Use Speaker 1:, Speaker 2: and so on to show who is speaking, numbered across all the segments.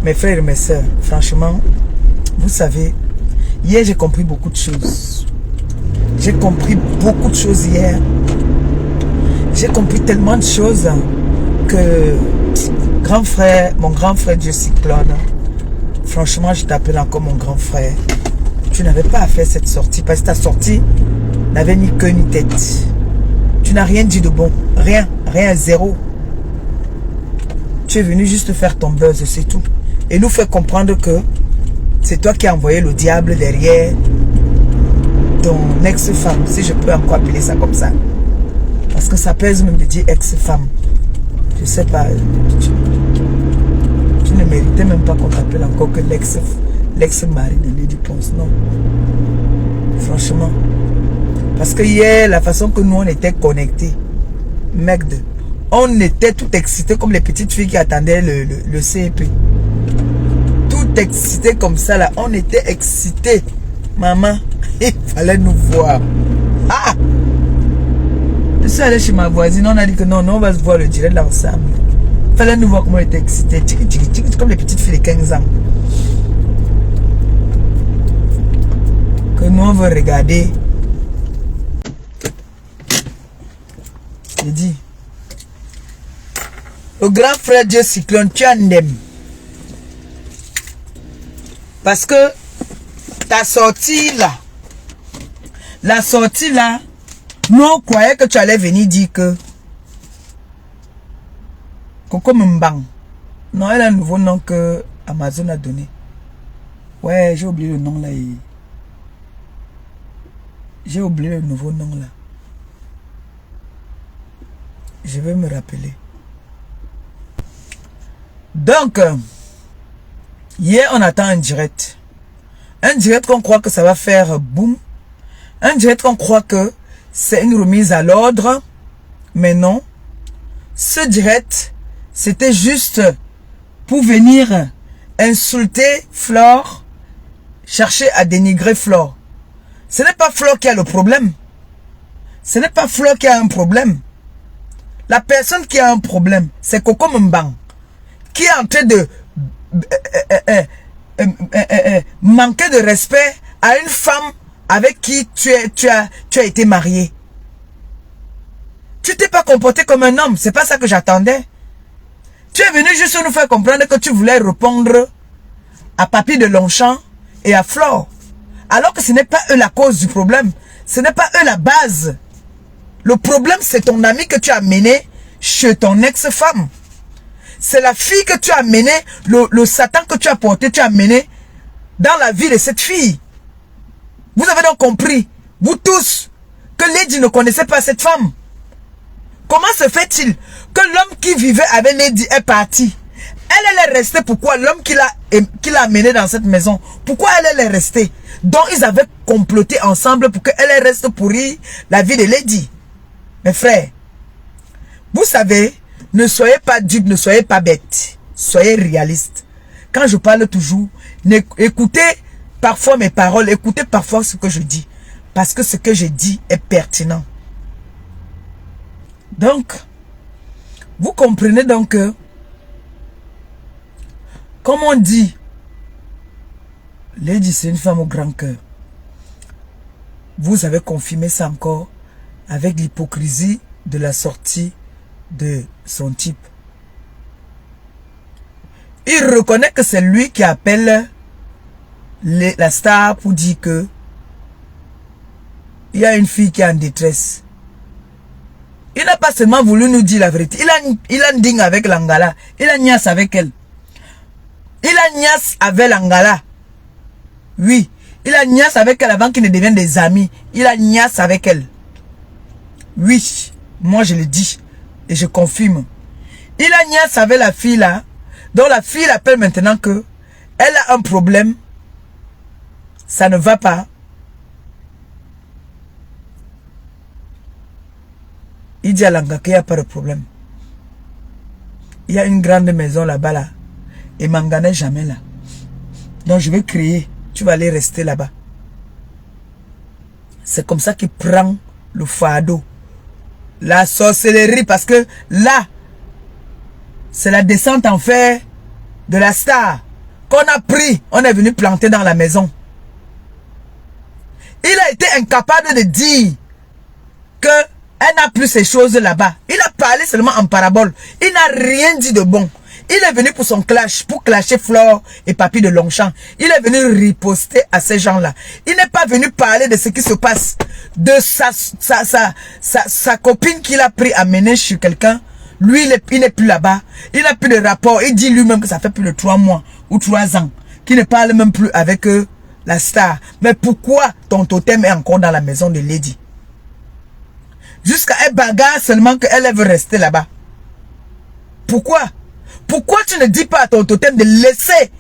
Speaker 1: Mes frères et mes sœurs, franchement, vous savez, hier j'ai compris beaucoup de choses. J'ai compris beaucoup de choses hier. J'ai compris tellement de choses que mon grand frère Dieu Cyclone, franchement, je t'appelle encore mon grand frère. Tu n'avais pas à faire cette sortie parce que ta sortie n'avait ni queue ni tête. Tu n'as rien dit de bon. Rien, zéro. Tu es venu juste faire ton buzz, c'est tout. Et nous faire comprendre que c'est toi qui as envoyé le diable derrière ton ex-femme, si je peux encore appeler ça comme ça. Parce que ça pèse même de dire ex-femme. Je sais pas. Tu ne méritais même pas qu'on t'appelle encore que l'ex-mari de Lady Ponce. Non. Franchement. Parce que hier, la façon que nous on était connectés, mec, on était tout excités comme les petites filles qui attendaient le CEP. Tout excités comme ça là. On était excités. Maman, il fallait nous voir. Ah! Je suis allé chez ma voisine, on a dit que non, on va se voir le direct là ensemble. Il fallait nous voir comment on était excités. Comme les petites filles de 15 ans. Que nous on veut regarder. J'ai dit. Le grand frère Dieu Cyclone, tu en aimes. Parce que ta sortie là, la sortie là, nous on croyait que tu allais venir dire que Coco Mbang. Non, elle a un nouveau nom que Amazon a donné. Ouais, j'ai oublié le nom là. J'ai oublié le nouveau nom là. Je vais me rappeler. Donc, hier on attend un direct. Un direct qu'on croit que ça va faire boum. Un direct qu'on croit que c'est une remise à l'ordre. Mais non. Ce direct, c'était juste pour venir insulter Flore, chercher à dénigrer Flore. Ce n'est pas Flore qui a le problème. Ce n'est pas Flore qui a un problème. La personne qui a un problème, c'est Coco Mbang, qui est en train de manquer de respect à une femme avec qui tu as été marié. Tu t'es pas comporté comme un homme, c'est pas ça que j'attendais. Tu es venu juste nous faire comprendre que tu voulais répondre à Papy de Longchamp et à Flore. Alors que ce n'est pas eux la cause du problème. Ce n'est pas eux la base. Le problème, c'est ton ami que tu as mené chez ton ex-femme. C'est la fille que tu as mené, le Satan que tu as porté, tu as mené dans la vie de cette fille. Vous avez donc compris, vous tous, que Lady ne connaissait pas cette femme. Comment se fait-il que l'homme qui vivait avec Lady est parti? Elle est restée. Pourquoi? L'homme qui l'a amené dans cette maison, pourquoi elle est restée? Donc ils avaient comploté ensemble pour qu'elle reste pourrie la vie de Lady. Mes frères, vous savez, ne soyez pas dupes, ne soyez pas bêtes. Soyez réalistes. Quand je parle toujours, écoutez parfois mes paroles, écoutez parfois ce que je dis. Parce que ce que je dis est pertinent. Donc, vous comprenez donc que, comme on dit, Lady c'est une femme au grand cœur. Vous avez confirmé ça encore avec l'hypocrisie de la sortie de son type. Il reconnaît que c'est lui qui appelle la star pour dire que il y a une fille qui est en détresse. Il n'a pas seulement voulu nous dire la vérité. Il a un ding avec l'Angala. Il a niasse avec elle. Il a niasse avec l'Angala. Oui. Il a niasse avec elle avant qu'ils ne deviennent des amis. Il a niasse avec elle. Oui. Moi je le dis. Et je confirme. Il a niasse avec la fille là. Donc la fille appelle maintenant que elle a un problème. Ça ne va pas. Il dit à Langa qu'il n'y a pas de problème. Il y a une grande maison là-bas là. Et Manga n'est jamais là. Donc je vais créer. Tu vas aller rester là-bas. C'est comme ça qu'il prend le fardeau. La sorcellerie. Parce que là, c'est la descente en fer de la star. qu'on a pris, on est venu planter dans la maison. Il a été incapable de dire qu'elle n'a plus ces choses là-bas. Il a parlé seulement en parabole. Il n'a rien dit de bon. Il est venu pour son clash, pour clasher Flore et Papy de Longchamp. Il est venu riposter à ces gens-là. Il n'est pas venu parler de ce qui se passe, de sa copine qu'il a pris à mener chez quelqu'un. Lui, il n'est plus là-bas. Il n'a plus de rapport. Il dit lui-même que ça fait plus de 3 mois ou 3 ans qu'il ne parle même plus avec la star. Mais pourquoi ton totem est encore dans la maison de Lady? Jusqu'à elle bagarre seulement qu'elle veut rester là-bas. Pourquoi? Pourquoi tu ne dis pas à ton totem de laisser?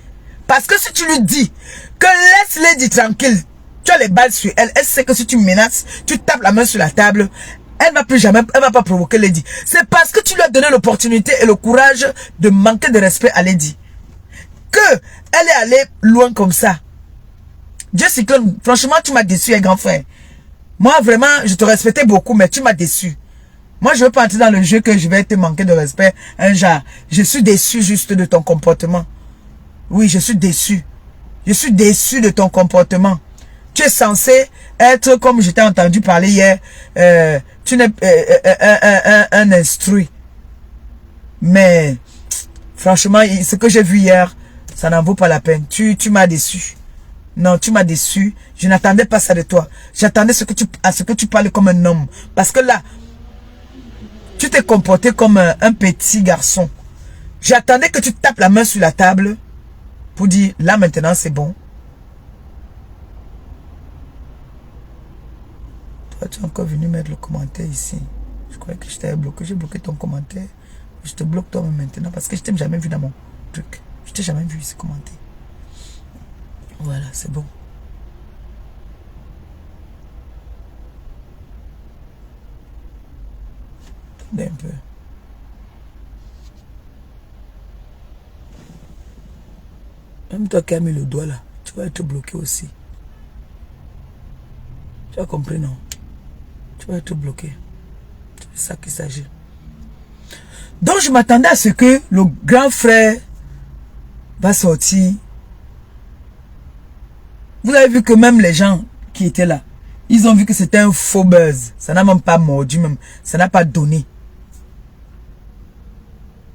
Speaker 1: Parce que si tu lui dis que laisse Lady tranquille, tu as les balles sur elle, elle sait que si tu menaces, tu tapes la main sur la table, elle va plus jamais, elle va pas provoquer Lady. C'est parce que tu lui as donné l'opportunité et le courage de manquer de respect à Lady que elle est allée loin comme ça. Dieu Cyclone, franchement, tu m'as déçu, grand frère. Moi, vraiment, je te respectais beaucoup, mais tu m'as déçu. Moi, je ne veux pas entrer dans le jeu que je vais te manquer de respect. Un genre, je suis déçu juste de ton comportement. Oui, je suis déçu. Je suis déçu de ton comportement. Tu es censé être, comme je t'ai entendu parler hier, tu n'es un instruit. Mais, franchement, ce que j'ai vu hier, ça n'en vaut pas la peine. Tu m'as déçu. Non, tu m'as déçu. Je n'attendais pas ça de toi. J'attendais à ce que tu parles comme un homme. Parce que là, tu t'es comporté comme un petit garçon. J'attendais que tu tapes la main sur la table pour dire, là maintenant c'est bon. Toi, tu es encore venu mettre le commentaire ici. Je croyais que je t'avais bloqué. J'ai bloqué ton commentaire. Je te bloque toi maintenant parce que je t'ai jamais vu dans mon truc. Je t'ai jamais vu ici commenter. Voilà, c'est bon. Attendez un peu. Même toi qui as mis le doigt là, tu vas être bloqué aussi. Tu as compris, non? Tu vas être bloqué. C'est ça qu'il s'agit. Donc je m'attendais à ce que le grand frère va sortir. Vous avez vu que même les gens qui étaient là, ils ont vu que c'était un faux buzz. Ça n'a même pas mordu même. Ça n'a pas donné.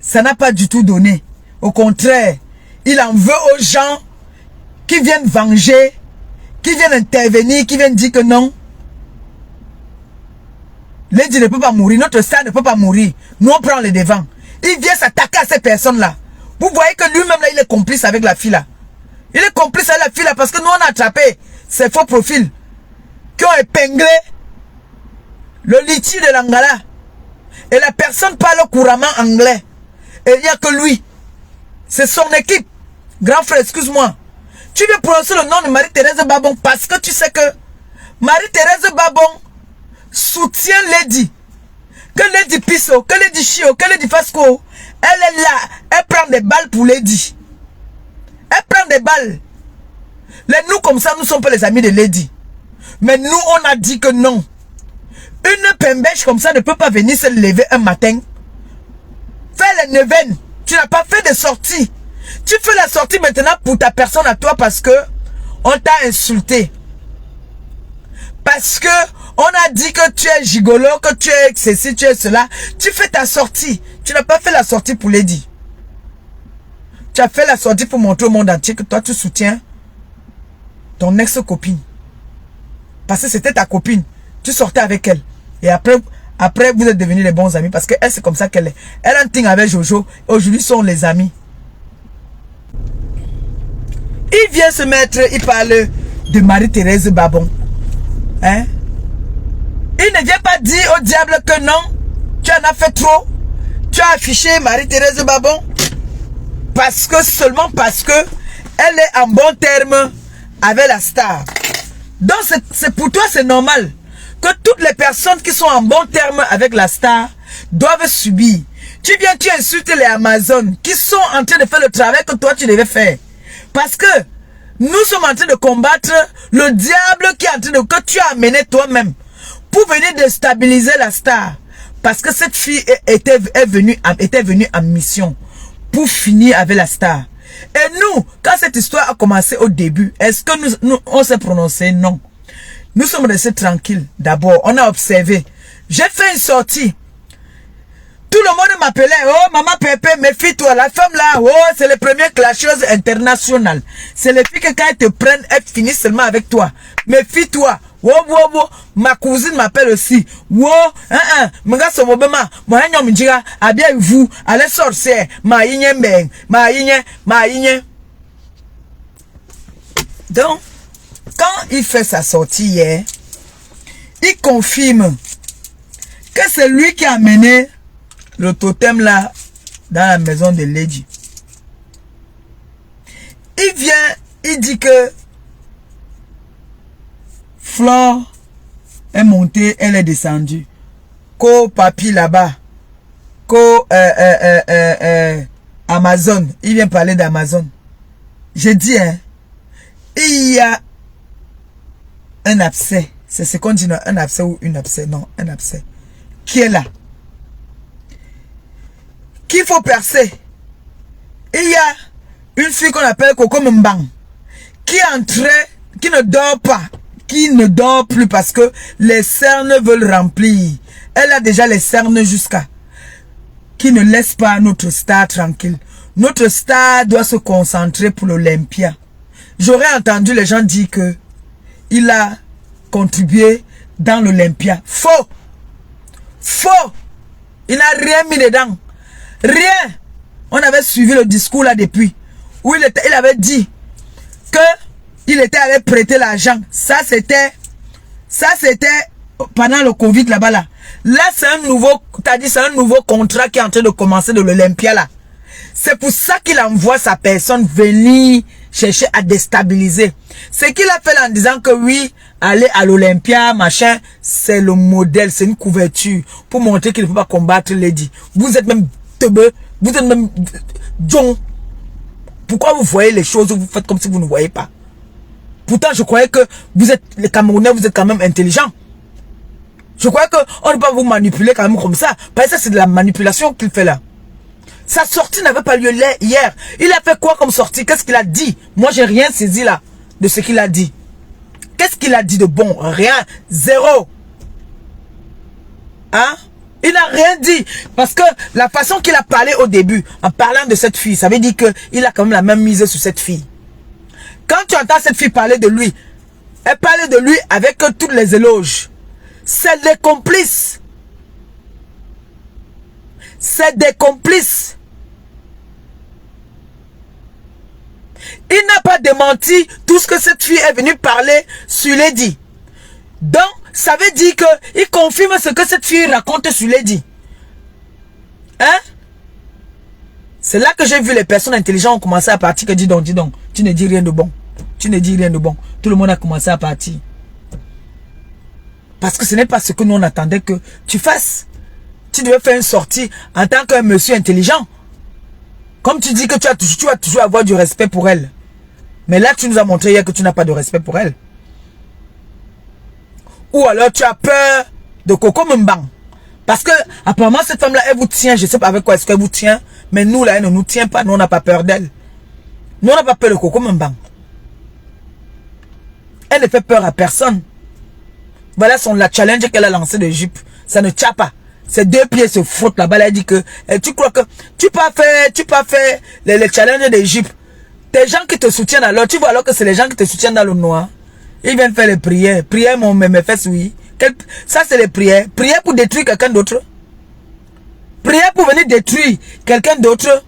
Speaker 1: Ça n'a pas du tout donné. Au contraire, il en veut aux gens qui viennent venger, qui viennent intervenir, qui viennent dire que non. Lady ne peut pas mourir, notre star ne peut pas mourir. Nous on prend les devants. Il vient s'attaquer à ces personnes-là. Vous voyez que lui-même là, il est complice avec la fille là. Il est complice avec la fille là parce que nous on a attrapé ces faux profils qui ont épinglé le litchi de l'Angala. Et la personne parle couramment anglais. Et il n'y a que lui. C'est son équipe. Grand frère, excuse-moi. Tu veux prononcer le nom de Marie-Thérèse Babon parce que tu sais que Marie-Thérèse Babon soutient Lady. Que Lady Pisso, que Lady Chio, que Lady Fasco. Elle est là. Elle prend des balles pour Lady. Elle prend des balles. Nous comme ça, nous ne sommes pas les amis de Lady. Mais nous, on a dit que non. Une pembèche comme ça ne peut pas venir se lever un matin. Fais les neuvaines. Tu n'as pas fait de sortie. Tu fais la sortie maintenant pour ta personne à toi parce que on t'a insulté. Parce que on a dit que tu es gigolo, que tu es ceci, tu es cela. Tu fais ta sortie. Tu n'as pas fait la sortie pour Lady. Tu as fait la sortie pour montrer au monde entier que toi tu soutiens ton ex-copine. Parce que c'était ta copine. Tu sortais avec elle. Et après vous êtes devenus les bons amis. Parce qu'elle, c'est comme ça qu'elle est. Elle a un thing avec Jojo. Aujourd'hui, sont les amis. Il vient se mettre, il parle de Marie-Thérèse Babon. Hein? Il ne vient pas dire au diable que non, tu en as fait trop. Tu as affiché Marie-Thérèse Babon. Seulement parce que elle est en bon terme avec la star. Donc c'est pour toi c'est normal que toutes les personnes qui sont en bon terme avec la star doivent subir. Tu viens, tu insultes les Amazones qui sont en train de faire le travail que toi tu devais faire. Parce que nous sommes en train de combattre le diable qui est en train de, que tu as amené toi-même pour venir déstabiliser la star. Parce que cette fille était venue en mission pour finir avec la star. Et nous, quand cette histoire a commencé au début, est-ce que nous on s'est prononcé? Non. Nous sommes restés tranquilles. D'abord, on a observé. J'ai fait une sortie. Tout le monde m'appelait, oh maman Pépé, méfie-toi, la femme là, oh c'est les premières clasheuses internationales. C'est les filles que quand elles te prennent, elles finissent seulement avec toi. Méfie-toi. Oh, oh, oh. Ma cousine m'appelle aussi. Oh, mga sobobema, moi nyom dira, abia vous, allez sorcière, ma yinye mbeng, ma yinye. Donc, quand il fait sa sortie hier, il confirme que c'est lui qui a amené le totem là dans la maison de Lady. Il vient, il dit que Flore est montée, elle est descendue. Qu'au papier là-bas, qu'au Amazon, il vient parler d'Amazon. J'ai dit, hein, il y a un abcès. C'est ce qu'on dit, non, un abcès ou une abcès, non, un abcès. Qui est là? Qu'il faut percer. Il y a une fille qu'on appelle Coco Mbang qui est entrée, qui ne dort pas, qui ne dort plus parce que les cernes veulent remplir. Elle a déjà les cernes jusqu'à qui ne laisse pas notre star tranquille. Notre star doit se concentrer pour l'Olympia. J'aurais entendu les gens dire que il a contribué dans l'Olympia. Faux. Faux. Il n'a rien mis dedans. Rien. On avait suivi le discours là depuis. Où il avait dit que il était allé prêter l'argent. Ça c'était pendant le Covid là-bas là. Là c'est un nouveau, t'as dit c'est un nouveau contrat qui est en train de commencer de l'Olympia là. C'est pour ça qu'il envoie sa personne venir chercher à déstabiliser. Ce qu'il a fait là en disant que oui, aller à l'Olympia, machin, c'est le modèle, c'est une couverture pour montrer qu'il ne faut pas combattre Lady. Vous êtes même teubeux, vous êtes même John. Pourquoi vous voyez les choses, vous faites comme si vous ne voyez pas? Pourtant, je croyais que vous êtes, les Camerounais, vous êtes quand même intelligents. Je croyais qu'on ne peut pas vous manipuler quand même comme ça. Parce que c'est de la manipulation qu'il fait là. Sa sortie n'avait pas lieu hier. Il a fait quoi comme sortie? Qu'est-ce qu'il a dit? Moi, j'ai rien saisi là de ce qu'il a dit. Qu'est-ce qu'il a dit de bon? Rien. Zéro. Hein? Il n'a rien dit. Parce que la façon qu'il a parlé au début, en parlant de cette fille, ça veut dire qu'il a quand même la même mise sur cette fille. Quand tu entends cette fille parler de lui, elle parle de lui avec toutes les éloges. C'est des complices. C'est des complices. Il n'a pas démenti tout ce que cette fille est venue parler sur Lady. Donc, ça veut dire qu'il confirme ce que cette fille raconte sur Lady. Hein? C'est là que j'ai vu les personnes intelligentes ont commencé à partir. Que dis donc, tu ne dis rien de bon. Tu ne dis rien de bon. Tout le monde a commencé à partir. Parce que ce n'est pas ce que nous on attendait que tu fasses. Tu devais faire une sortie en tant qu'un monsieur intelligent. Comme tu dis que tu vas toujours avoir du respect pour elle. Mais là, tu nous as montré hier que tu n'as pas de respect pour elle. Ou alors tu as peur de Coco Mbang. Parce que apparemment cette femme-là, elle vous tient. Je ne sais pas avec quoi est-ce qu'elle vous tient. Mais nous là, elle ne nous tient pas. Nous, on n'a pas peur d'elle. Nous, on n'a pas peur de Coco Mbang. Elle ne fait peur à personne. Voilà la challenge qu'elle a lancé de jupe. Ça ne tient pas. Ses deux pieds se frottent là-bas. Elle a dit que tu crois que tu peux faire les challenges de jupe. Tes gens qui te soutiennent alors, tu vois alors que c'est les gens qui te soutiennent dans le noir. Ils viennent faire les prières. Prières, mes fesses, oui. Ça, c'est les prières. Prières pour détruire quelqu'un d'autre. Prières pour venir détruire quelqu'un d'autre.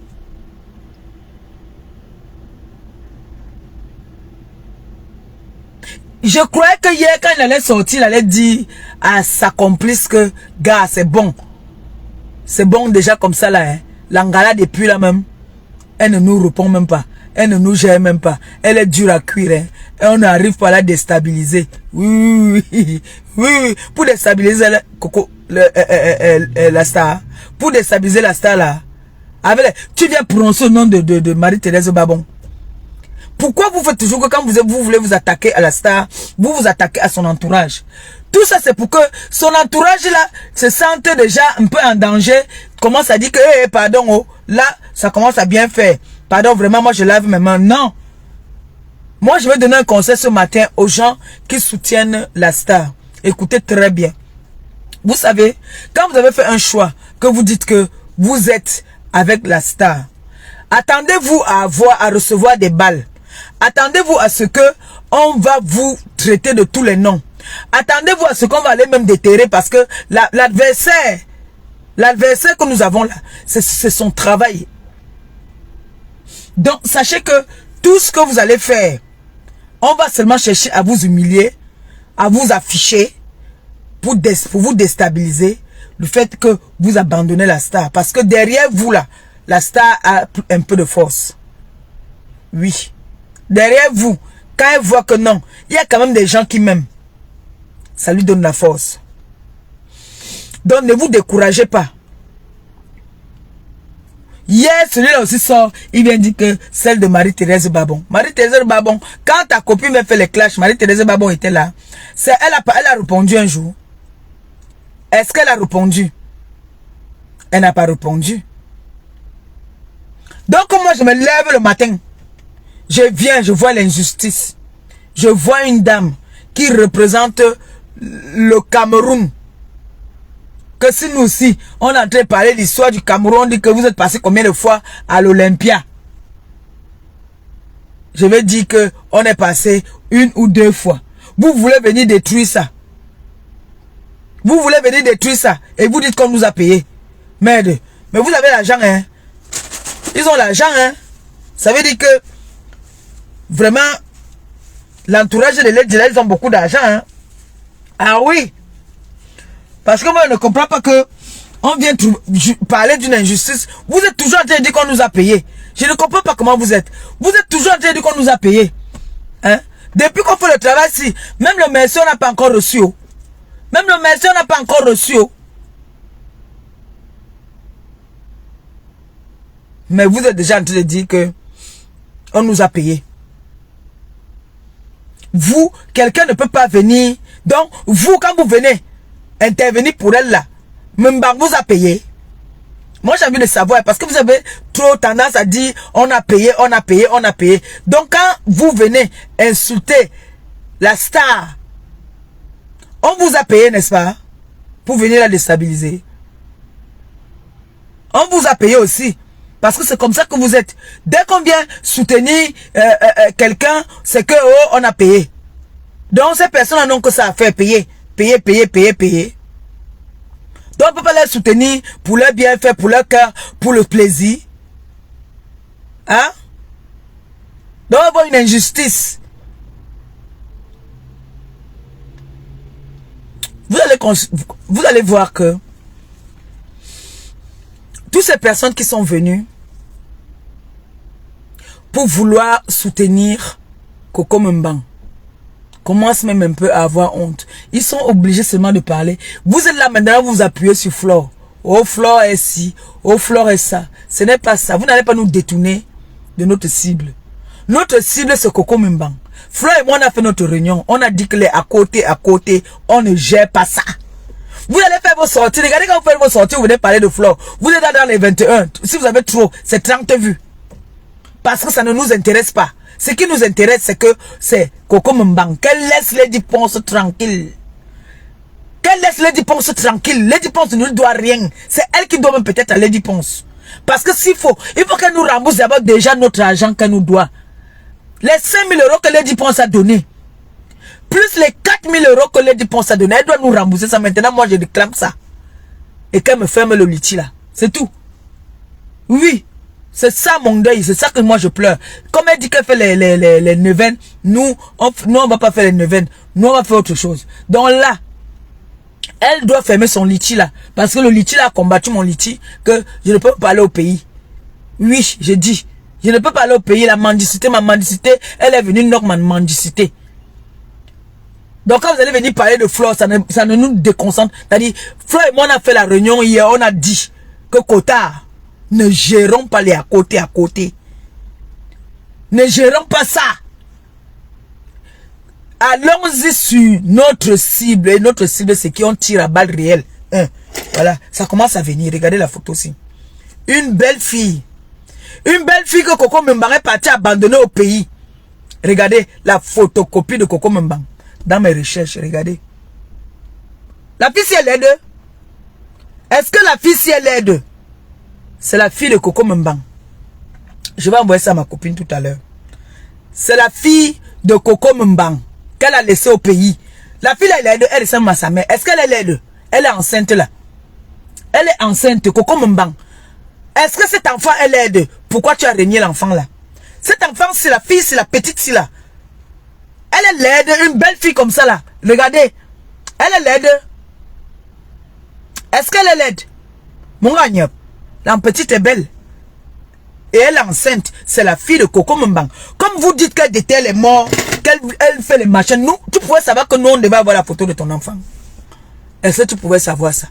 Speaker 1: Je croyais que hier, quand il allait sortir, il allait dire à sa complice que, gars, c'est bon. C'est bon déjà comme ça, là. Hein. L'Angala, depuis là même, elle ne nous répond même pas. Elle ne nous gère même pas. Elle est dure à cuire. Hein. Et on n'arrive pas à la déstabiliser. Oui. Pour déstabiliser la star. Pour déstabiliser la star, là. Tu viens prononcer le nom de Marie-Thérèse Babon. Pourquoi vous faites toujours que quand vous voulez vous attaquer à la star, vous vous attaquez à son entourage? Tout ça, c'est pour que son entourage, là, se sente déjà un peu en danger. Commence à dire que, pardon, oh, là, ça commence à bien faire. Pardon, vraiment, moi je lave mes mains. Non. Moi, je vais donner un conseil ce matin aux gens qui soutiennent la star. Écoutez très bien. Vous savez, quand vous avez fait un choix, que vous dites que vous êtes avec la star, attendez-vous à recevoir des balles. Attendez-vous à ce que on va vous traiter de tous les noms. Attendez-vous à ce qu'on va aller même déterrer parce que l'adversaire que nous avons là, c'est son travail. Donc, sachez que tout ce que vous allez faire, on va seulement chercher à vous humilier, à vous afficher, pour vous déstabiliser, le fait que vous abandonnez la star. Parce que derrière vous là, la star a un peu de force. Oui. Derrière vous, quand elle voit que non, il y a quand même des gens qui m'aiment. Ça lui donne la force. Donc ne vous découragez pas. Hier, celui-là aussi sort, il vient dire que celle de Marie-Thérèse Babon. Marie-Thérèse Babon, quand ta copine m'a fait les clashs, Marie-Thérèse Babon était là. Elle a répondu un jour. Est-ce qu'elle a répondu? Elle n'a pas répondu. Donc moi, je me lève le matin. Je viens, je vois l'injustice. Je vois une dame qui représente le Cameroun. Que si nous aussi, on est en train de parler de l'histoire du Cameroun, on dit que vous êtes passé combien de fois à l'Olympia? Je vais dire que on est passé 1 ou 2 fois. Vous voulez venir détruire ça. Vous voulez venir détruire ça. Et vous dites qu'on nous a payé. Merde. Mais vous avez l'argent, hein. Ils ont l'argent, hein. Ça veut dire que vraiment, l'entourage de l'aide, ils ont beaucoup d'argent, hein. Ah oui. Parce que moi, je ne comprends pas que on vient parler d'une injustice. Vous êtes toujours en train de dire qu'on nous a payé. Je ne comprends pas comment vous êtes. Vous êtes toujours en train de dire qu'on nous a payé. Hein? Depuis qu'on fait le travail, si, même le merci, on n'a pas encore reçu. Oh. Même le merci, on n'a pas encore reçu. Oh. Mais vous êtes déjà en train de dire que on nous a payé. Vous, quelqu'un ne peut pas venir. Donc, vous, quand vous venez intervenir pour elle là, Mbang vous a payé. Moi j'ai envie de savoir parce que vous avez trop tendance à dire on a payé, on a payé, on a payé. Donc quand vous venez insulter la star, on vous a payé, n'est-ce pas? Pour venir la déstabiliser. On vous a payé aussi. Parce que c'est comme ça que vous êtes. Dès qu'on vient soutenir quelqu'un, c'est que oh, on a payé. Donc ces personnes n'ont que ça à faire, payer. Payer. Donc on ne peut pas les soutenir pour leur bienfait, pour leur cœur, pour le plaisir. Hein? Donc on voit une injustice. Vous allez voir que toutes ces personnes qui sont venues pour vouloir soutenir Coco Mbang commencent même un peu à avoir honte. Ils sont obligés seulement de parler. Vous êtes là maintenant, vous vous appuyez sur Flore. Oh, Flore est ci. Oh, Flore est ça. Ce n'est pas ça. Vous n'allez pas nous détourner de notre cible. Notre cible, c'est Coco Mbang. Flore et moi, on a fait notre réunion. On a dit que les à côté, on ne gère pas ça. Vous allez faire vos sorties. Regardez quand vous faites vos sorties, vous venez parler de Flore. Vous êtes dans les 21. Si vous avez trop, c'est 30 vues. Parce que ça ne nous intéresse pas. Ce qui nous intéresse, c'est que c'est Coco Mbang. Qu'elle laisse Lady Ponce tranquille. Qu'elle laisse Lady Ponce tranquille. Lady Ponce ne nous doit rien. C'est elle qui doit même peut-être à Lady Ponce. Parce que il faut qu'elle nous rembourse d'abord déjà notre argent qu'elle nous doit. Les 5 000 € que Lady Ponce a donné. Plus les 4 000 € que Lady Ponce a donné. Elle doit nous rembourser ça. Maintenant, moi, je réclame ça. Et qu'elle me ferme le liti là. C'est tout. Oui. C'est ça mon deuil, c'est ça que moi je pleure. Comme elle dit qu'elle fait les neuvaines, nous on va pas faire les neuvaines, nous on va faire autre chose. Donc là, elle doit fermer son liti là. Parce que le liti là a combattu mon liti, que je ne peux pas aller au pays. Oui, je dis, je ne peux pas aller au pays, la mendicité, ma mendicité, elle est venue knock ma mendicité. Donc quand vous allez venir parler de Flore, ça ne nous déconcentre. C'est-à-dire, Flore et moi on a fait la réunion hier, on a dit que Cotard, ne gérons pas les à côté. Ne gérons pas ça. Allons-y sur notre cible. Et notre cible, c'est qui on tire à balles réelles. Voilà, ça commence à venir. Regardez la photo aussi. Une belle fille. Une belle fille que Coco Mbang est partie abandonner au pays. Regardez la photocopie de Coco Mbang. Dans mes recherches, regardez. La fille si elle est de. Est-ce que la fille si elle est de? C'est la fille de Coco Mbang. Je vais envoyer ça à ma copine tout à l'heure. C'est la fille de Coco Mbang qu'elle a laissé au pays. La fille là, elle ressemble à sa mère. Est-ce qu'elle est laide? Elle est enceinte là. Elle est enceinte, Coco Mbang. Est-ce que cet enfant est laide? Pourquoi tu as régné l'enfant là? Cet enfant, c'est la fille, c'est la petite fille là. Elle est laide, une belle fille comme ça là. Regardez. Elle est laide. Est-ce qu'elle est laide? Mon gagne. La petite est belle. Et elle est enceinte. C'est la fille de Coco Mbang. Comme vous dites qu'elle déterre les morts, qu'elle fait les machins. Nous, tu pouvais savoir que nous, on devait avoir la photo de ton enfant. Est-ce que tu pouvais savoir ça?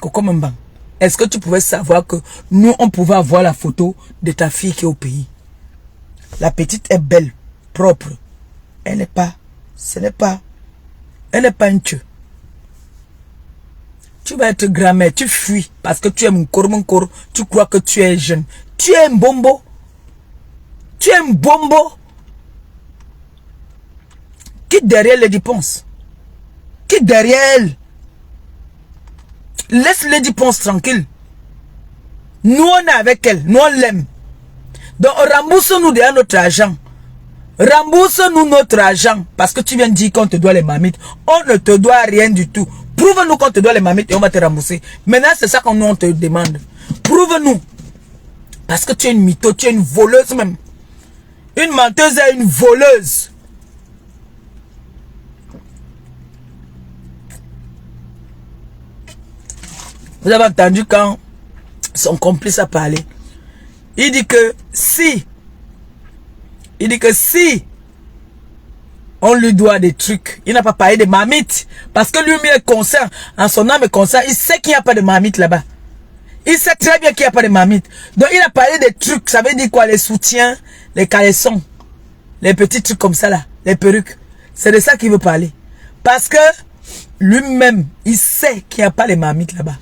Speaker 1: Coco Mbang. Est-ce que tu pouvais savoir que nous, on pouvait avoir la photo de ta fille qui est au pays? La petite est belle, propre. Elle n'est pas, elle n'est pas une tue. Tu vas être grand-mère, tu fuis parce que tu es mon corps, tu crois que tu es jeune. Tu es un bombo. Tu es un bombo. Quitte derrière les dépenses. Quitte derrière elle. Laisse les dépenses tranquilles. Nous, on est avec elle. Nous, on l'aime. Donc, rembourse-nous déjà notre argent. Rembourse-nous notre argent. Parce que tu viens de dire qu'on te doit les mamites. On ne te doit rien du tout. Prouve-nous qu'on te doit les mamites et on va te rembourser. Maintenant, c'est ça qu'on te demande. Prouve-nous. Parce que tu es une mytho, tu es une voleuse même. Une menteuse et une voleuse. Vous avez entendu quand son complice a parlé. Il dit que si on lui doit des trucs, il n'a pas parlé de marmite. Parce que lui-même est conscient, en son âme est conscient, il sait qu'il n'y a pas de marmite là-bas. Il sait très bien qu'il n'y a pas de marmite. Donc il a parlé des trucs, ça veut dire quoi? Les soutiens, les caleçons, les petits trucs comme ça là, les perruques. C'est de ça qu'il veut parler. Parce que lui-même, il sait qu'il n'y a pas de marmite là-bas.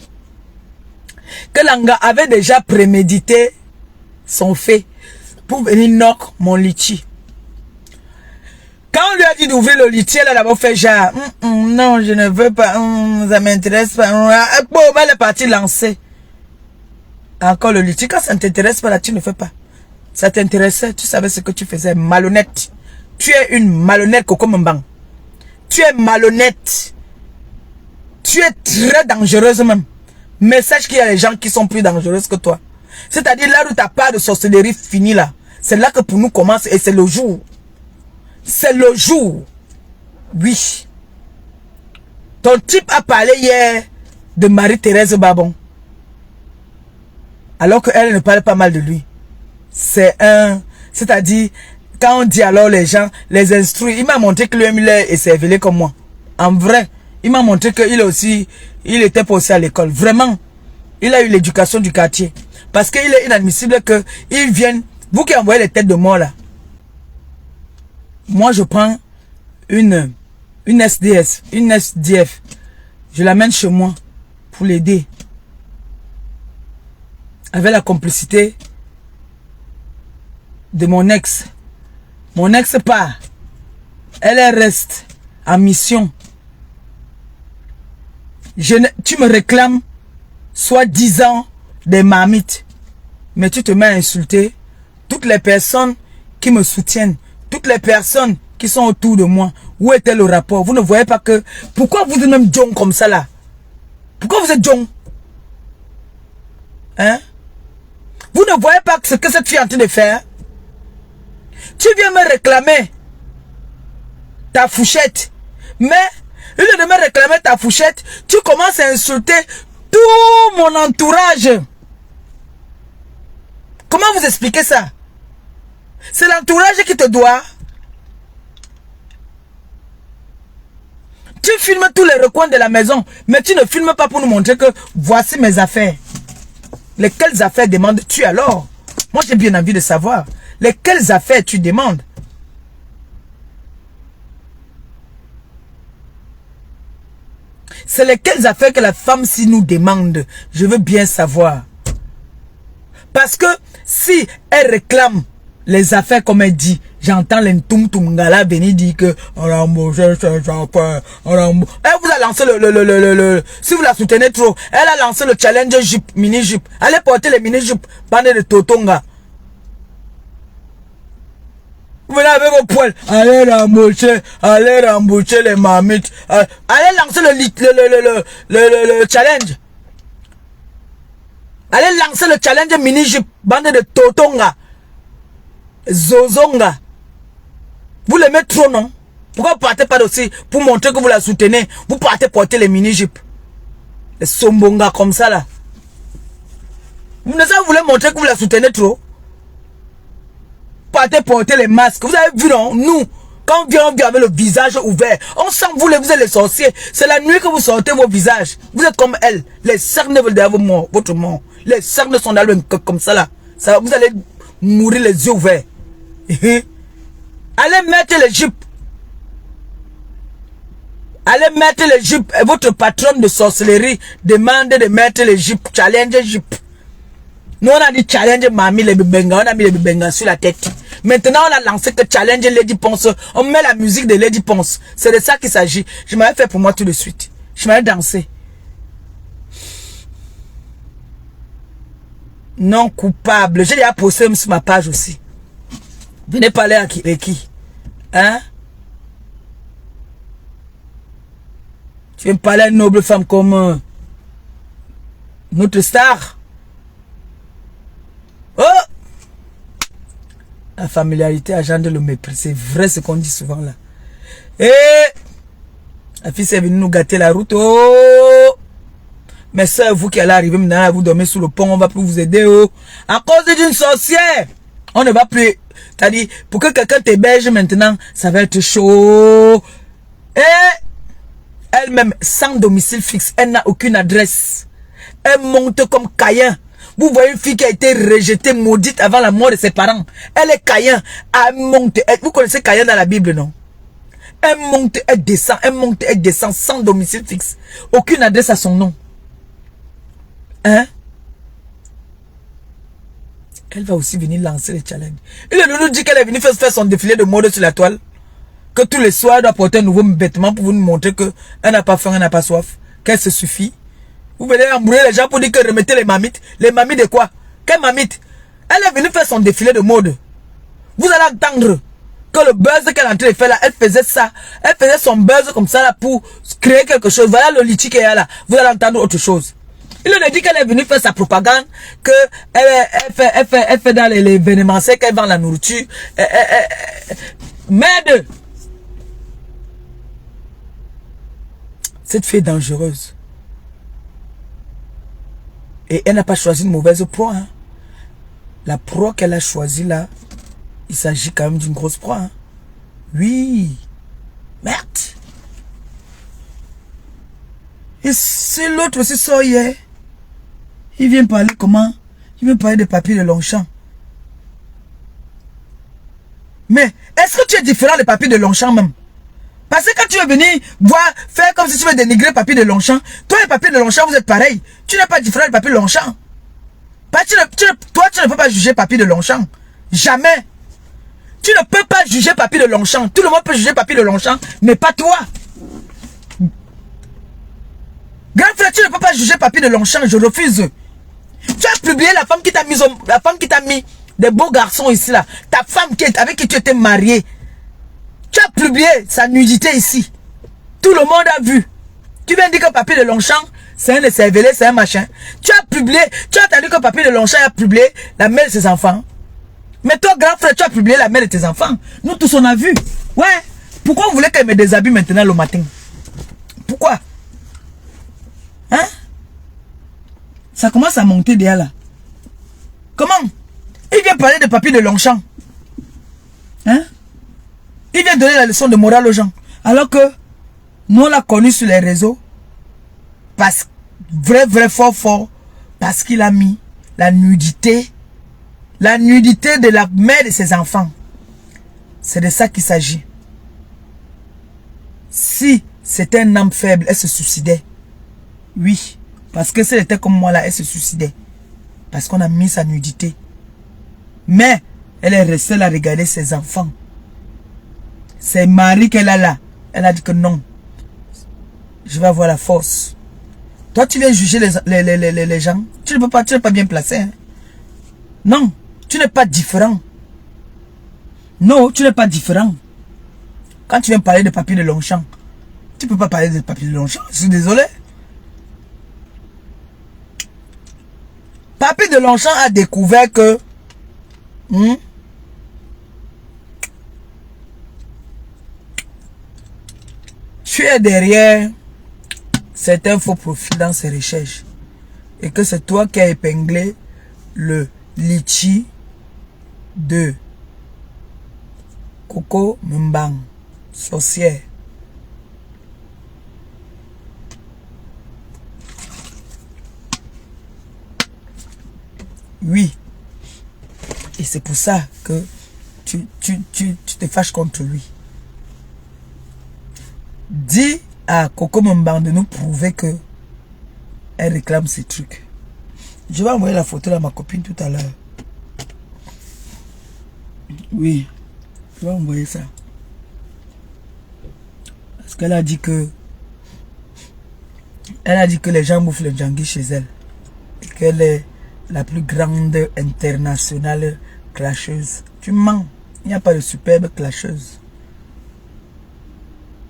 Speaker 1: Que Langa avait déjà prémédité son fait pour venir knock mon litchi. Quand on lui a dit d'ouvrir le litchi, elle a d'abord fait genre, non, je ne veux pas, ça m'intéresse pas. Bon, elle est partie lancer. Encore le litchi, quand ça ne t'intéresse pas, là, tu ne fais pas. Ça t'intéressait, tu savais ce que tu faisais, malhonnête. Tu es une malhonnête, Coco Mbang. Tu es malhonnête. Tu es très dangereuse même. Mais sache qu'il y a des gens qui sont plus dangereux que toi. C'est-à-dire là où ta part de sorcellerie finit là. C'est là que pour nous commence et c'est le jour. C'est le jour. Oui. Ton type a parlé hier de Marie-Thérèse Babon. Alors qu'elle ne parle pas mal de lui. C'est-à-dire, quand on dit alors les gens, les instruits, il m'a montré que lui-même il est cervelé comme moi. En vrai, il m'a montré qu'il aussi, il était pas aussi à l'école. Vraiment, il a eu l'éducation du quartier. Parce qu'il est inadmissible qu'ils viennent, vous qui envoyez les têtes de mort là. Moi, je prends une SDF. Je l'amène chez moi pour l'aider. Avec la complicité de mon ex. Mon ex part. Elle reste en mission. Tu me réclames soit 10 ans des marmites. Mais tu te mets à insulter toutes les personnes qui me soutiennent. Toutes les personnes qui sont autour de moi. Où était le rapport? Vous ne voyez pas que... Pourquoi vous êtes même John comme ça là? Pourquoi vous êtes John? Hein? Vous ne voyez pas ce que cette fille est en train de faire? Tu viens me réclamer ta fourchette. Mais, au lieu de me réclamer ta fourchette, tu commences à insulter tout mon entourage. Comment vous expliquez ça? C'est l'entourage qui te doit. Tu filmes tous les recoins de la maison, mais tu ne filmes pas pour nous montrer que voici mes affaires. Lesquelles affaires demandes-tu alors? Moi, j'ai bien envie de savoir. Lesquelles affaires tu demandes? C'est lesquelles affaires que la femme si nous demande? Je veux bien savoir. Parce que Si elle réclame les affaires comme elle dit, j'entends les Ntumtumgala venir dire que on a embauché, elle vous a lancé si vous la soutenez trop, elle a lancé le challenge jupe, mini jupe. Allez porter les mini jupes, bande de Totonga. Vous venez avec vos poils, allez remboucher les marmites, allez lancer le challenge. Allez lancer le challenge mini jupe, bande de Totonga. Zozonga. Vous l'aimez trop, non? Pourquoi vous partez pas aussi pour montrer que vous la soutenez? Vous partez porter les mini-jupes. Les sombonga comme ça, là. Vous ne voulez montrer que vous la soutenez trop? Partez porter les masques. Vous avez vu, non? Nous, quand on vient avec le visage ouvert, on sent vous êtes les sorciers. C'est la nuit que vous sortez vos visages. Vous êtes comme elle. Les cernes veulent derrière votre mort. Les cernes sont dans le comme ça, là. Ça, vous allez mourir les yeux ouverts. Allez mettre les jupes. Allez mettre les jupes. Et votre patronne de sorcellerie demande de mettre les jupes. Challenge jupes. Nous on a dit challenge mamie les bibenga. On a mis les bibenga sur la tête. Maintenant on a lancé que challenge Lady Ponce. On met la musique de Lady Ponce. C'est de ça qu'il s'agit. Je m'avais fait pour moi tout de suite. Je m'avais dansé. Non coupable. J'ai déjà posté sur ma page aussi. Venez parler à qui? Hein? Tu viens parler à une noble femme comme notre star. Oh! La familiarité agende le mépris. C'est vrai ce qu'on dit souvent là. Et la fille est venue nous gâter la route. Oh! Mais ça, vous qui allez arriver maintenant, vous dormez sous le pont, on va plus vous aider. Oh! À cause d'une sorcière, on ne va plus. C'est-à-dire, pour que quelqu'un t'héberge maintenant, ça va être chaud. Et elle-même, sans domicile fixe, elle n'a aucune adresse. Elle monte comme Caïn. Vous voyez une fille qui a été rejetée, maudite avant la mort de ses parents. Elle est Caïn. Elle monte. Vous connaissez Caïn dans la Bible, non? Elle monte, elle descend. Elle monte, elle descend sans domicile fixe. Aucune adresse à son nom. Hein? Elle va aussi venir lancer les challenges. Il nous dit qu'elle est venue faire son défilé de mode sur la toile. Que tous les soirs, elle doit porter un nouveau vêtement pour vous montrer qu'elle n'a pas faim, elle n'a pas soif. Qu'elle se suffit. Vous venez embrouiller les gens pour dire que remettez les mamites. Les mamites de quoi? Quelle mamite? Elle est venue faire son défilé de mode. Vous allez entendre que le buzz qu'elle est en train de faire là, elle faisait ça. Elle faisait son buzz comme ça là pour créer quelque chose. Voilà le litchi qu'elle a là. Vous allez entendre autre chose. Il nous a dit qu'elle est venue faire sa propagande, que elle fait dans les événementiels, qu'elle vend la nourriture. Merde! Cette fille est dangereuse. Et elle n'a pas choisi une mauvaise proie. Hein. La proie qu'elle a choisie là, il s'agit quand même d'une grosse proie. Hein. Oui. Merde. Et c'est l'autre aussi sort hier. Il vient parler comment? Il vient parler de papier de Longchamp. Mais est-ce que tu es différent des papiers de Longchamp même? Parce que quand tu es venu voir, faire comme si tu veux dénigrer papier de Longchamp, toi et papier de Longchamp, vous êtes pareil. Tu n'es pas différent des papier de Longchamp. Toi, tu ne peux pas juger papier de Longchamp. Jamais. Tu ne peux pas juger papier de Longchamp. Tout le monde peut juger papier de Longchamp, mais pas toi. Grand frère, tu ne peux pas juger papier de Longchamp, je refuse. Tu as publié la femme qui t'a mis des beaux garçons ici là. Ta femme avec qui tu étais marié. Tu as publié sa nudité ici. Tout le monde a vu. Tu viens dire que papier de Longchamp, c'est un de ses vélés, c'est un machin. Tu as publié, tu as entendu que papier de Longchamp a publié la mère de ses enfants. Mais toi, grand frère, tu as publié la mère de tes enfants. Nous tous on a vu. Ouais. Pourquoi vous voulez qu'elle me déshabille maintenant le matin? Pourquoi? Hein? Ça commence à monter derrière là. Comment? Il vient parler de papier de Longchamp. Hein? Il vient donner la leçon de morale aux gens. Alors que nous on l'a connu sur les réseaux. Parce vrai fort. Parce qu'il a mis la nudité. La nudité de la mère de ses enfants. C'est de ça qu'il s'agit. Si c'était un âme faible, elle se suicidait. Oui. Parce que si elle était comme moi là, elle se suicidait. Parce qu'on a mis sa nudité. Mais elle est restée là à regarder ses enfants. C'est Marie qu'elle a là. Elle a dit que non. Je vais avoir la force. Toi, tu viens juger les gens. Tu ne peux pas, tu n'es pas bien placé. Hein? Non, tu n'es pas différent. Non, tu n'es pas différent. Quand tu viens parler de Papy de Longchamp, tu ne peux pas parler de Papy de Longchamp. Je suis désolé. Papy de Longchamp a découvert que tu es derrière certains faux profils dans ses recherches. Et que c'est toi qui as épinglé le litchi de Coco Mbang, sorcière. Oui. Et c'est pour ça que tu te fâches contre lui. Dis à Coco Mbang de nous prouver que elle réclame ces trucs. Je vais envoyer la photo à ma copine tout à l'heure. Oui. Je vais envoyer ça. Parce qu'elle a dit que les gens bouffent le djangui chez elle. Et qu'elle est la plus grande internationale clasheuse. Tu mens. Il n'y a pas de superbe clasheuse.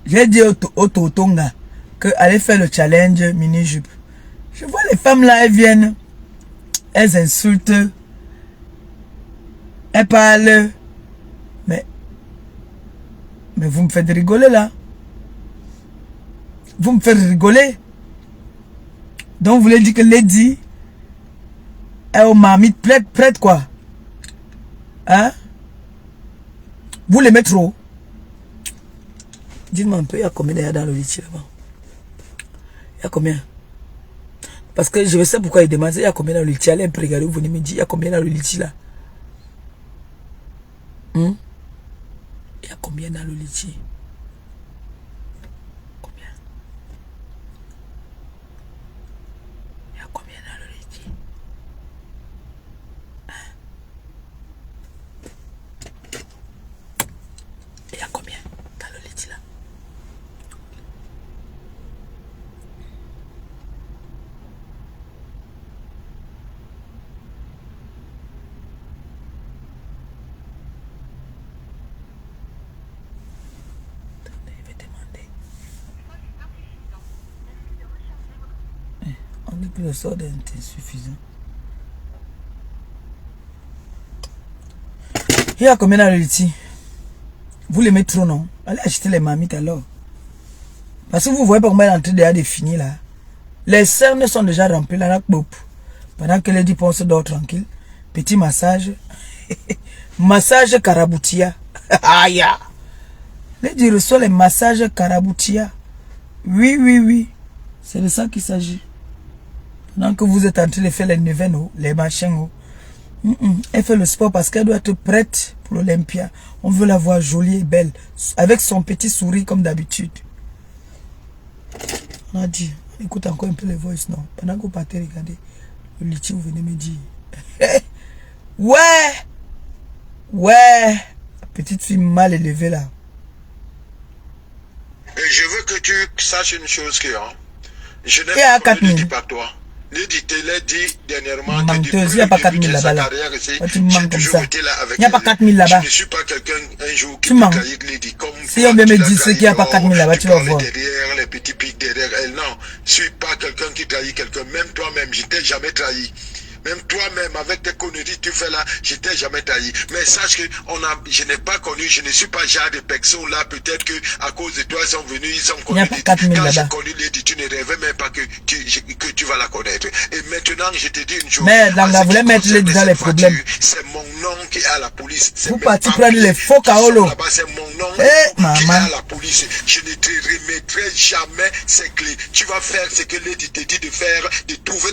Speaker 1: J'ai dit au Totonga que allez faire le challenge mini-jupe. Je vois les femmes là, elles viennent. Elles insultent. Elles parlent. Mais vous me faites rigoler là. Vous me faites rigoler. Donc vous voulez dire que Lady est aux marmites prête quoi. Hein? Vous l'aimez trop. Dites-moi un peu, il y a combien d'ailleurs dans le litchi là-bas? Il y a combien? Parce que je sais pourquoi il demande. Il y a combien dans le litchi? Allez un peu regarder, vous venez me dire, il y a combien dans le litchi là? Il y a combien dans le litchi? Combien? Il y a combien dans le litchi? Il y a combien dans le litchi là? On dit que le sort est insuffisant. Il y a combien dans le litchi? Vous l'aimez trop, non? Allez acheter les marmites alors. Parce que vous voyez pas comment elle est en train déjà de finir là. Les cernes sont déjà remplies là. Pendant que Lady Ponce dort tranquille. Petit massage. Massage Karaboutia. Aïe. Lady reçoit les massages Karaboutia. Oui. C'est de ça qu'il s'agit. Pendant que vous êtes en train de faire les neuvaines, les machins. Elle fait le sport parce qu'elle doit être prête pour l'Olympia. On veut la voir jolie et belle. Avec son petit sourire comme d'habitude. On a dit, écoute encore un peu les voices, non? Pendant que vous partez regarder, le litchi, vous venez me dire. Ouais. Petite fille mal élevée là.
Speaker 2: Et je veux que tu saches une chose que je n'ai pas dit par toi. Lady Télé dit dernièrement
Speaker 1: menteuse, il n'y a pas 4000 là-bas. Là. Tu mens comme ça. Il n'y a pas 4000 là-bas.
Speaker 2: Je ne suis pas quelqu'un un jour qui
Speaker 1: tu mens.
Speaker 2: Lady comme
Speaker 1: si on vient me dire qu'il n'y a pas 4000 là-bas, tu vas voir.
Speaker 2: Derrière, les petits pics derrière elle. Non, je ne suis pas quelqu'un qui trahit quelqu'un. Même toi-même, je ne t'ai jamais trahi. Même toi-même, avec tes conneries, tu fais là, je t'ai jamais taillé. Mais sache que je n'ai pas connu, je ne suis pas genre de personnes là, peut-être que à cause de toi, ils sont venus, ils ont connu. Quand j'ai connu Lady, tu ne rêvais même pas que tu vas la connaître. Et maintenant, je te dis une chose.
Speaker 1: Mais là, vous voulez mettre Lady dans les problèmes.
Speaker 2: C'est mon nom qui est à la police.
Speaker 1: Vous partez prendre les faux Kaolo.
Speaker 2: C'est mon nom
Speaker 1: qui
Speaker 2: est à la police. Je ne te remettrai jamais ces clés. Tu vas faire ce que Lady te dit de faire, de trouver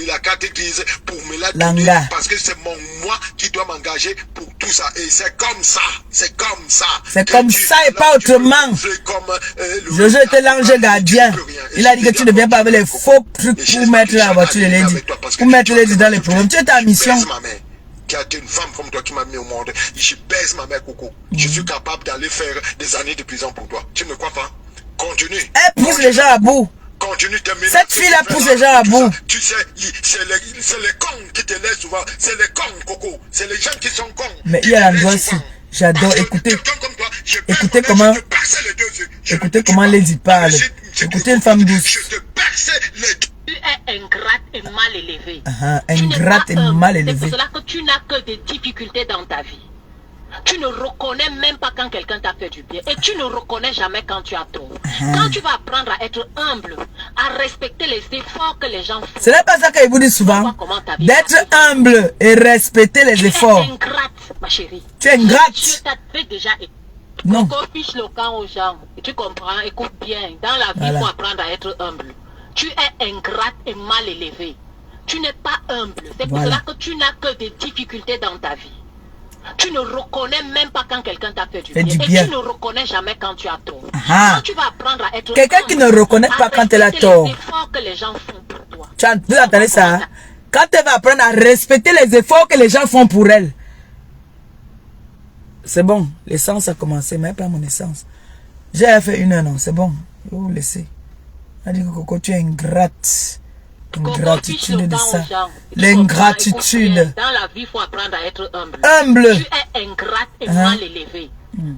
Speaker 2: la carte grise pour me la donner, parce que c'est moi qui dois m'engager pour tout ça. Et c'est comme ça. C'est comme ça.
Speaker 1: C'est comme ça et pas autrement. Jojo était l'ange gardien. Il a dit que tu ne viens pas avec les faux trucs pour mettre la voiture de Lady. Pour mettre Lady dans les problèmes. Tu es ta mission.
Speaker 2: qui a été une femme comme toi qui m'a mis au monde. Je baise ma mère, Coco. Je suis capable d'aller faire des années de prison pour toi. Tu ne me crois pas? Continue.
Speaker 1: Elle pousse les gens à bout.
Speaker 2: Continue.
Speaker 1: Cette fille-là pousse les gens à bout.
Speaker 2: Tu sais, c'est les cons qui te laissent souvent. C'est les cons, Coco. C'est les gens qui sont cons.
Speaker 1: Mais il y a l'angoisse. J'adore écouter. Écoutez comment. Écoutez comment Lady parle. Écoutez une femme douce.
Speaker 2: Je te perce les deux.
Speaker 3: Tu es ingrate et mal élevée.
Speaker 1: Ingrate et mal élevée.
Speaker 3: C'est pour cela que tu n'as que des difficultés dans ta vie. Tu ne reconnais même pas quand quelqu'un t'a fait du bien. Et tu ne reconnais jamais quand tu as tort. Quand tu vas apprendre à être humble, à respecter les efforts que les gens font.
Speaker 1: Ce n'est pas ça qu'il vous dit souvent. D'être humble et respecter les efforts.
Speaker 3: Tu es ingrate, ma chérie.
Speaker 1: Tu es ingrate.
Speaker 3: Dieu t'a fait déjà.
Speaker 1: Non.
Speaker 3: Fiche le camp aux gens. Et tu comprends, écoute bien. Dans la vie, il faut apprendre à être humble. Tu es ingrate et mal élevée. Tu n'es pas humble. C'est pour cela que tu n'as que des difficultés dans ta vie. Tu ne reconnais même pas quand quelqu'un t'a fait du bien. Et tu ne reconnais jamais quand tu as tort. Quand tu vas apprendre à être
Speaker 1: quelqu'un qui ne reconnaît pas quand elle a tort.
Speaker 3: Les efforts que les gens font pour toi.
Speaker 1: Vous entendez ça? Quand elle va apprendre à respecter les efforts que les gens font pour elle. C'est bon. L'essence a commencé, mais pas mon essence. J'ai fait 1 heure, non. C'est bon. Vous laissez. Elle dit que Coco, tu es ingrate. Ingratitude de ça. L'ingratitude.
Speaker 3: Dans la vie, il faut apprendre à être humble.
Speaker 1: Humble.
Speaker 3: Tu es ingrate et mal élevée.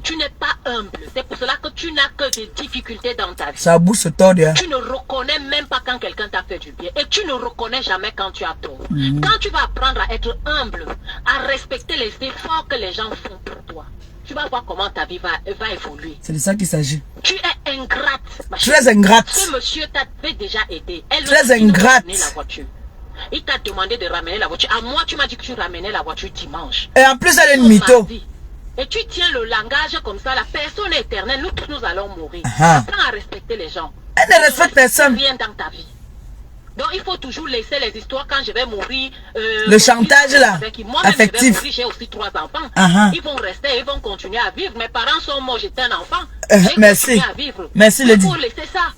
Speaker 3: Tu n'es pas humble. C'est pour cela que tu n'as que des difficultés dans ta vie.
Speaker 1: Sa bouche se tord.
Speaker 3: Tu ne reconnais même pas quand quelqu'un t'a fait du bien. Et tu ne reconnais jamais quand tu as tort. Quand tu vas apprendre à être humble, à respecter les efforts que les gens font pour toi, tu vas voir comment ta vie va évoluer.
Speaker 1: C'est de ça qu'il s'agit.
Speaker 3: Tu es ingrate.
Speaker 1: Très ingrate.
Speaker 3: Ce monsieur t'avait déjà aidé.
Speaker 1: Très ingrate.
Speaker 3: La voiture. Il t'a demandé de ramener la voiture. À moi, tu m'as dit que tu ramenais la voiture dimanche.
Speaker 1: Et en plus, elle est une mytho.
Speaker 3: Et tu tiens le langage comme ça. La personne est éternelle. Nous tous, nous allons mourir. Apprends à respecter les gens.
Speaker 1: Elle ne respecte personne.
Speaker 3: Rien dans ta vie. Donc, il faut toujours laisser les histoires quand je vais mourir.
Speaker 1: Le chantage là, affectif.
Speaker 3: J'ai aussi 3 enfants. Ils vont rester, ils vont continuer à vivre. Mes parents sont morts, j'étais un enfant.
Speaker 1: Merci. Merci, Lady.
Speaker 3: Il faut laisser ça.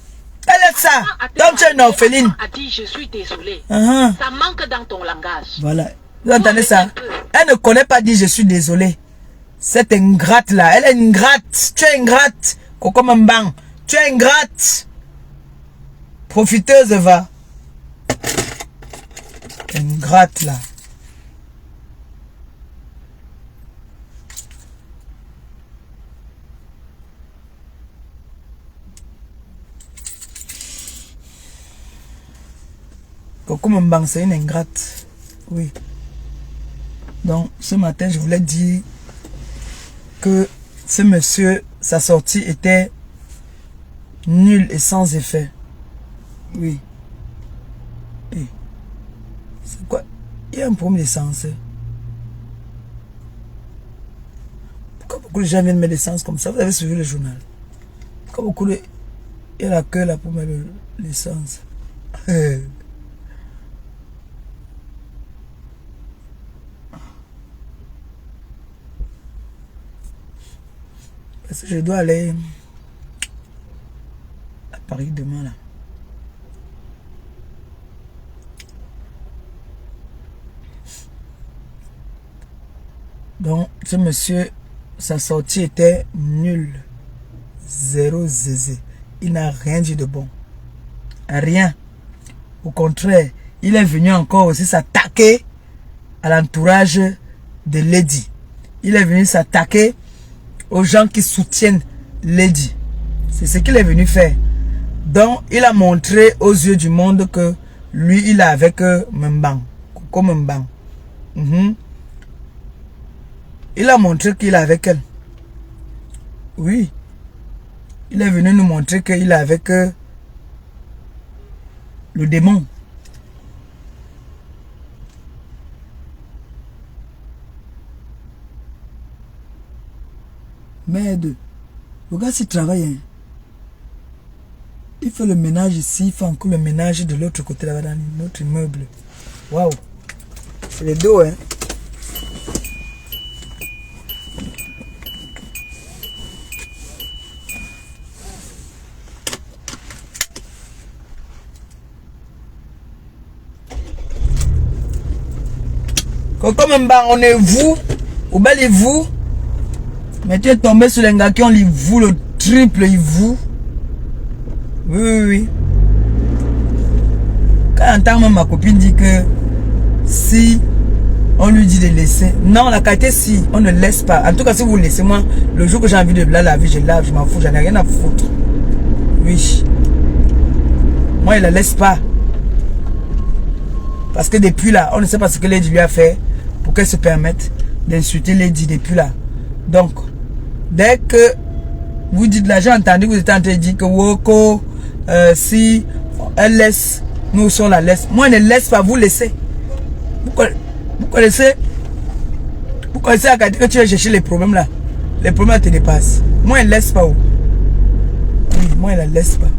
Speaker 1: Elle est ça. Donc, tu es une orpheline.
Speaker 3: A dit, je suis désolée. Ça manque dans ton langage.
Speaker 1: Voilà. Vous entendez ça? Elle ne connaît pas dire je suis désolée. Cette ingrate là, elle est ingrate. Tu es ingrate. Coco Mambang. Tu es ingrate. Profiteuse, va. Ingrate là. Coco Mambang, c'est une ingrate. Oui. Donc, ce matin, je voulais dire que ce monsieur, sa sortie était nulle et sans effet. Oui. Et c'est quoi? Il y a un problème d'essence. Pourquoi beaucoup de gens viennent mettre l'essence comme ça? Vous avez suivi le journal. Pourquoi beaucoup de... Il y a la queue là pour mettre l'essence. Parce que je dois aller à Paris demain là. Donc, ce monsieur, sa sortie était nulle. 0 zézé. Il n'a rien dit de bon. Rien. Au contraire, il est venu encore aussi s'attaquer à l'entourage de Lady. Il est venu s'attaquer aux gens qui soutiennent Lady. C'est ce qu'il est venu faire. Donc, il a montré aux yeux du monde que lui, il est avec Mambang. Coco Mambang. Il a montré qu'il est avec elle. Oui. Il est venu nous montrer qu'il est avec le démon. Merde. Le gars s'il travaille. Hein. Il fait le ménage ici. Il fait encore le ménage de l'autre côté là-bas dans notre immeuble. Waouh. C'est les dos, hein. Comme on est vous, ou bien les vous, mais tu es tombé sur les gars qui ont les vous, le triple, les vous. Oui. Quand entend même ma copine dit que si on lui dit de laisser, non, la qualité si on ne laisse pas. En tout cas, si vous laissez, moi, le jour que j'ai envie de laver, je lave, je m'en fous, j'en ai rien à foutre. Oui. Moi, il la laisse pas. Parce que depuis là, on ne sait pas ce que Lady lui a fait pour qu'elle se permette d'insulter Lady depuis là. Donc, dès que vous dites là, j'ai entendu que vous êtes en train de dire que Woko, si elle laisse, nous aussi on la laisse. Moi, elle ne laisse pas, vous laissez. Vous connaissez à côté que tu vas chercher les problèmes là. Les problèmes te dépassent. Moi, elle ne laisse pas. Oui, moi, elle ne la laisse pas.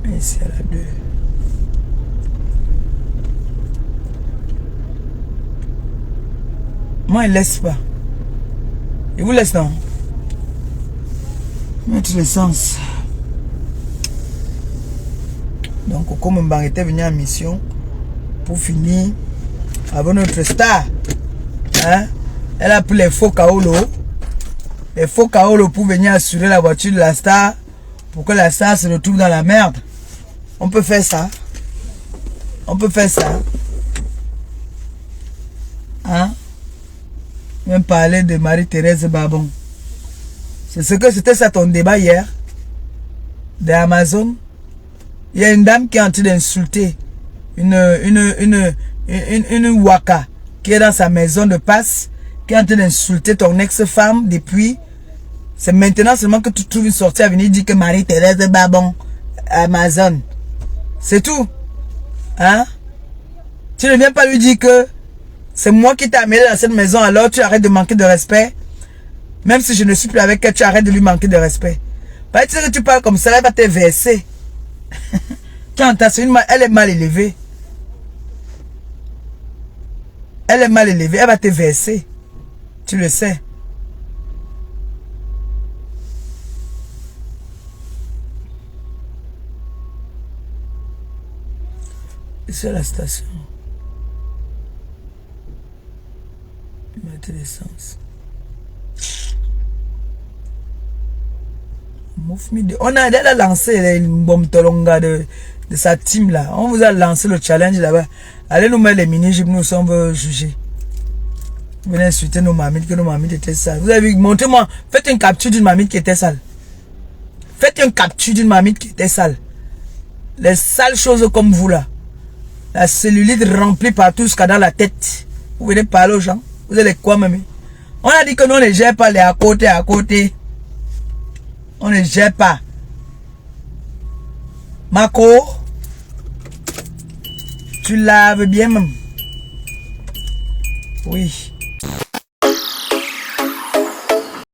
Speaker 1: Mais ici, elle a deux. Moi, elle ne laisse pas. Il vous laisse non? Mettre l'essence. Donc, comme Mbang était venu en mission pour finir avec notre star, hein? Elle a pris les faux kaolo. Les faux kaolo pour venir assurer la voiture de la star pour que la star se retrouve dans la merde. On peut faire ça. On peut faire ça. Hein? Même parler de Marie-Thérèse Babon. C'est ce que c'était ça ton débat hier. De Amazon. Il y a une dame qui est en train d'insulter une waka qui est dans sa maison de passe, qui est en train d'insulter ton ex-femme depuis. C'est maintenant seulement que tu trouves une sortie à venir dire que Marie-Thérèse Babon, Amazon. C'est tout. Hein? Tu ne viens pas lui dire que c'est moi qui t'ai amené dans cette maison, alors tu arrêtes de manquer de respect. Même si je ne suis plus avec elle, tu arrêtes de lui manquer de respect. Parce que tu parles comme ça, elle va te verser. Tu entends, elle est mal élevée. Elle est mal élevée, elle va te verser. Tu le sais. C'est la station. Mettre l'essence. On a déjà lancé une bombe tolonga de sa team là. On vous a lancé le challenge là-bas. Allez nous mettre les mini-jeeps, nous sommes jugés. Vous venez insulter nos mamites, que nos mamites étaient sales. Vous avez vu, montrez-moi, faites une capture d'une mamite qui était sale. Faites une capture d'une mamite qui était sale. Les sales choses comme vous là. La cellulite remplie partout jusqu'à dans la tête. Vous venez parler aux gens. Vous allez quoi même? On a dit que nous on ne gère pas les à côté. On ne gère pas. Marco, tu laves bien même. Oui.